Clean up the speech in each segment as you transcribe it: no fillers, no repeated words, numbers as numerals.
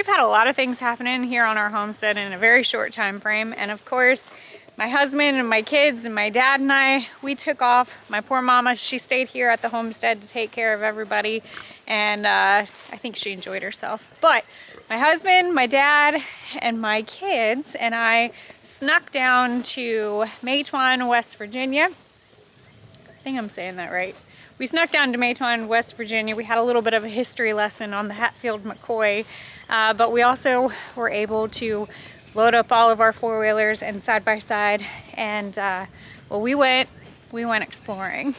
we've had a lot of things happening here on our homestead in a very short time frame. And of course, my husband and my kids and my dad and I, we took off. My poor mama, she stayed here at the homestead to take care of everybody. And I think she enjoyed herself. But my husband, my dad, and my kids and I snuck down to Matwan, West Virginia. I think I'm saying that right. We snuck down to Matwan, West Virginia. We had a little bit of a history lesson on the Hatfield McCoy, but we also were able to load up all of our four-wheelers and side-by-side, and well, we went exploring.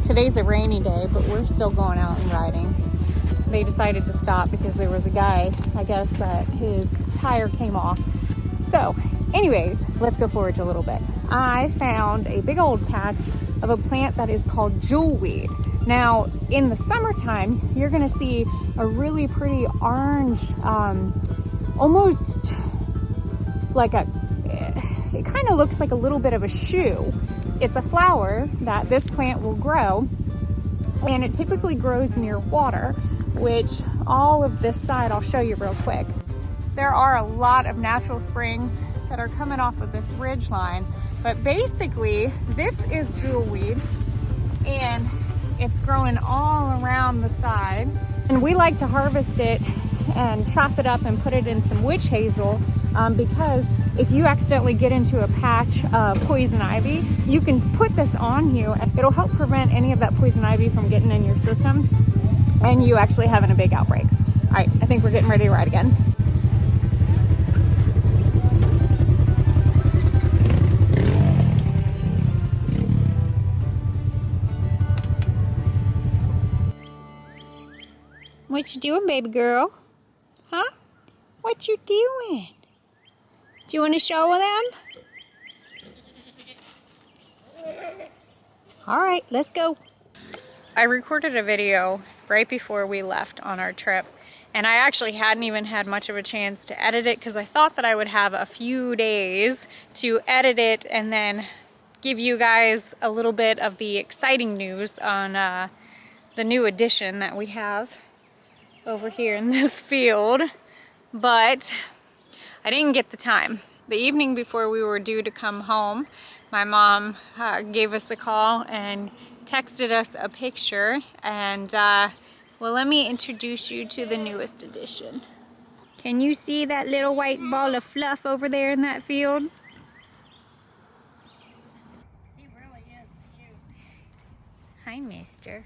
Today's a rainy day, but we're still going out and riding. They decided to stop because there was a guy, I guess, that his tire came off. So anyways, let's go forage a little bit. I found a big old patch of a plant that is called jewelweed. Now, in the summertime, you're gonna see a really pretty orange, almost like it kind of looks like a little bit of a shoe. It's a flower that this plant will grow, and it typically grows near water, which all of this side, I'll show you real quick. There are a lot of natural springs that are coming off of this ridge line, but basically this is jewelweed, and it's growing all around the side. And we like to harvest it and chop it up and put it in some witch hazel, because if you accidentally get into a patch of poison ivy, you can put this on you and it'll help prevent any of that poison ivy from getting in your system and you actually having a big outbreak. All right, I think we're getting ready to ride again. What you doing, baby girl? Huh? What you doing? Do you want to show them? All right, let's go. I recorded a video right before we left on our trip, and I actually hadn't even had much of a chance to edit it because I thought that I would have a few days to edit it and then give you guys a little bit of the exciting news on the new addition that we have over here in this field, but I didn't get the time. The evening before we were due to come home, my mom gave us a call and texted us a picture, and well, let me introduce you to the newest addition. Can you see that little white ball of fluff over there in that field? He really is cute. Hi, mister.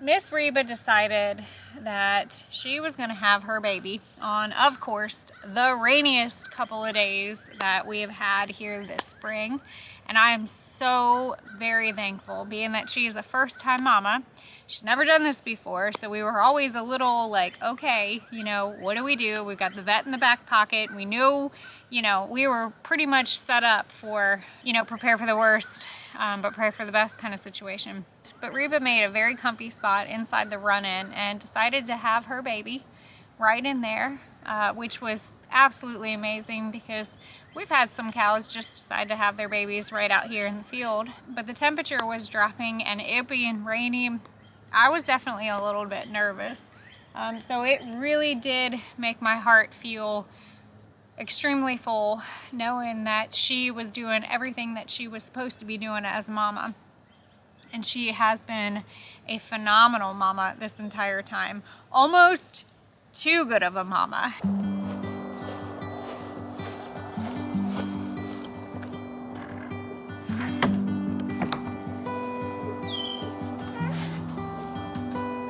Miss Reba decided that she was going to have her baby on, of course, the rainiest couple of days that we have had here this spring. And I am so very thankful, being that she is a first-time mama. She's never done this before, so we were always a little like, okay, you know, what do we do? We've got the vet in the back pocket. We knew, you know, we were pretty much set up for, you know, prepare for the worst, but pray for the best kind of situation. But Reba made a very comfy spot inside the run-in and decided to have her baby right in there, which was absolutely amazing because we've had some cows just decide to have their babies right out here in the field. But the temperature was dropping and it being rainy, I was definitely a little bit nervous. So it really did make my heart feel extremely full, knowing that she was doing everything that she was supposed to be doing as a mama. And she has been a phenomenal mama this entire time. Almost too good of a mama.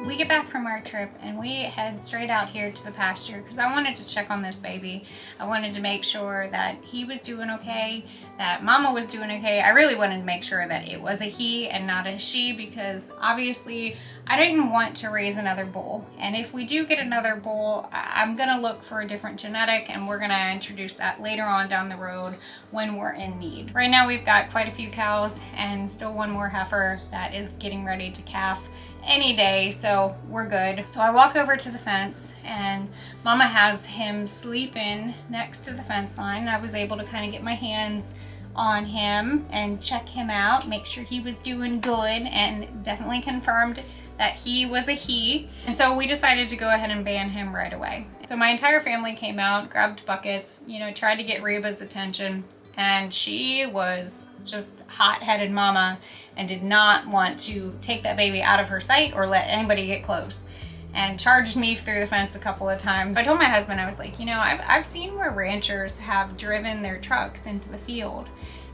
We get back from our trip and we head straight out here to the pasture because I wanted to check on this baby. I wanted to make sure that he was doing okay, that mama was doing okay. I really wanted to make sure that it was a he and not a she, because obviously I didn't want to raise another bull. And if we do get another bull, I'm gonna look for a different genetic, and we're gonna introduce that later on down the road when we're in need. Right now we've got quite a few cows and still one more heifer that is getting ready to calf any day, so we're good. So I walk over to the fence and mama has him sleeping next to the fence line. I was able to kind of get my hands on him and check him out, make sure he was doing good, and definitely confirmed that he was a he. And so we decided to go ahead and ban him right away. So my entire family came out, grabbed buckets, you know, tried to get Reba's attention, and she was just hot-headed mama and did not want to take that baby out of her sight or let anybody get close, and charged me through the fence a couple of times. I told my husband, I was like, you know, I've seen where ranchers have driven their trucks into the field,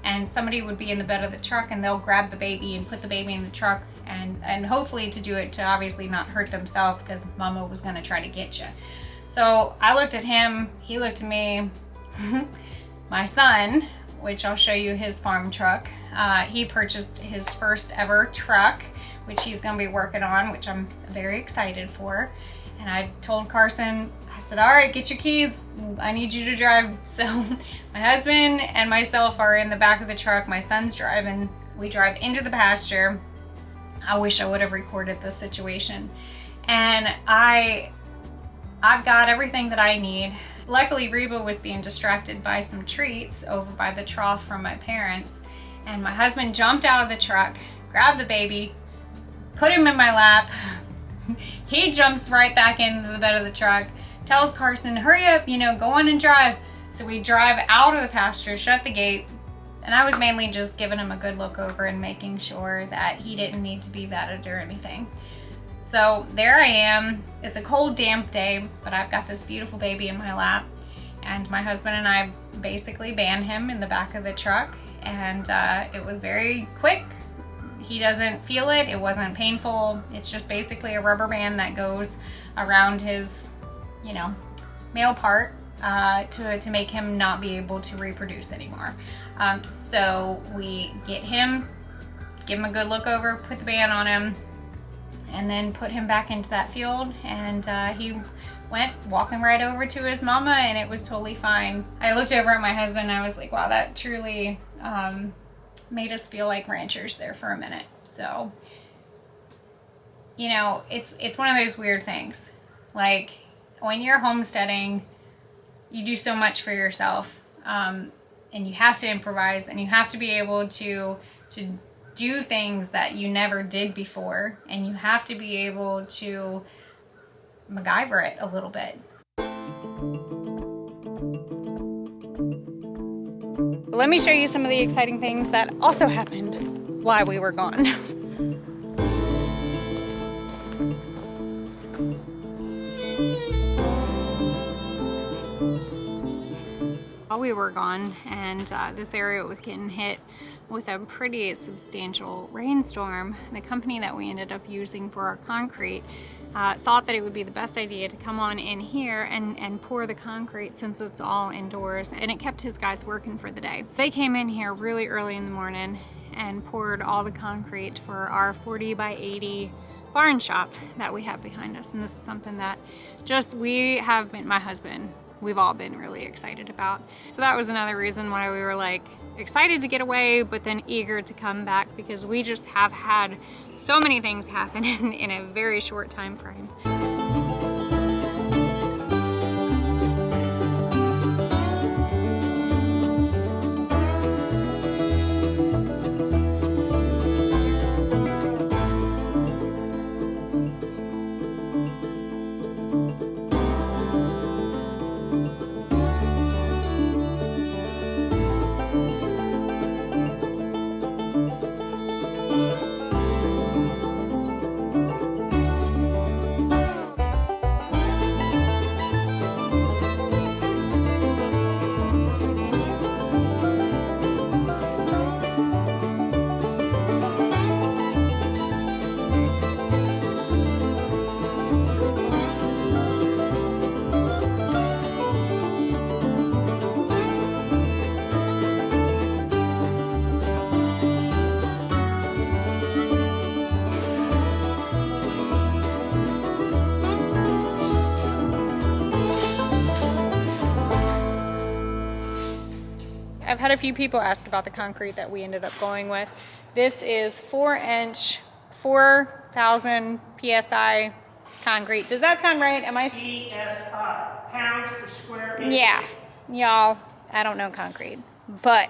and somebody would be in the bed of the truck and they'll grab the baby and put the baby in the truck, and hopefully to do it to obviously not hurt themselves because mama was gonna try to get you. So I looked at him, he looked at me. My son, which I'll show you his farm truck, he purchased his first ever truck, which he's gonna be working on, which I'm very excited for. And I told Carson, I said, all right, get your keys, I need you to drive. So my husband and myself are in the back of the truck, my son's driving, we drive into the pasture. I wish I would have recorded this situation. And I've got everything that I need. Luckily, Reba was being distracted by some treats over by the trough from my parents, and my husband jumped out of the truck, grabbed the baby, put him in my lap. He jumps right back into the bed of the truck, tells Carson, hurry up, you know, go on and drive. So we drive out of the pasture, shut the gate, and I was mainly just giving him a good look over and making sure that he didn't need to be vetted or anything. So there I am. It's a cold, damp day, but I've got this beautiful baby in my lap, and my husband and I basically banned him in the back of the truck, and it was very quick. He doesn't feel it. It wasn't painful. It's just basically a rubber band that goes around his, you know, male part to make him not be able to reproduce anymore. So we get him, give him a good look over, put the band on him, and then put him back into that field, and he went walking right over to his mama, and it was totally fine. I looked over at my husband and I was like, wow, that truly made us feel like ranchers there for a minute. So, you know, it's one of those weird things. Like, when you're homesteading, you do so much for yourself, and you have to improvise, and you have to be able to do things that you never did before, and you have to be able to MacGyver it a little bit. Let me show you some of the exciting things that also happened while we were gone. While we were gone, and this area was getting hit with a pretty substantial rainstorm, the company that we ended up using for our concrete thought that it would be the best idea to come on in here and pour the concrete, since it's all indoors, and it kept his guys working for the day. They came in here really early in the morning and poured all the concrete for our 40 by 80 barn shop that we have behind us. And this is something that my husband, we've all been really excited about. So that was another reason why we were like excited to get away, but then eager to come back, because we just have had so many things happen in a very short time frame. Had a few people ask about the concrete that we ended up going with. This is 4-inch, 4,000 PSI concrete. Does that sound right? Am I? PSI, pounds per square inch. Yeah, y'all, I don't know concrete, but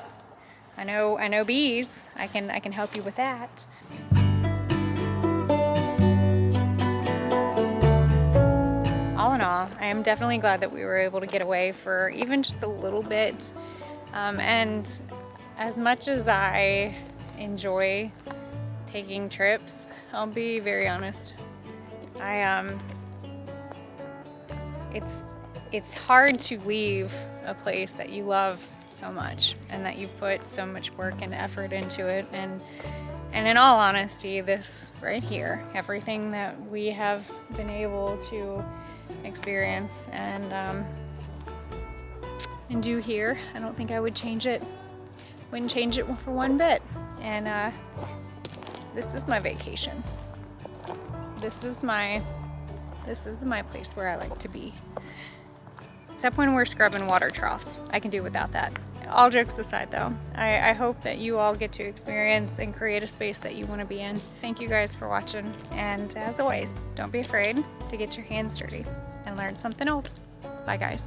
I know bees. I can help you with that. All in all, I am definitely glad that we were able to get away for even just a little bit. And as much as I enjoy taking trips, I'll be very honest. It's hard to leave a place that you love so much and that you put so much work and effort into it. And in all honesty, this right here, everything that we have been able to experience and do here, I don't think I would change it. Wouldn't change it for one bit. And this is my vacation. This is my place where I like to be. Except when we're scrubbing water troughs. I can do without that. All jokes aside though, I hope that you all get to experience and create a space that you want to be in. Thank you guys for watching, and as always, don't be afraid to get your hands dirty and learn something old. Bye guys.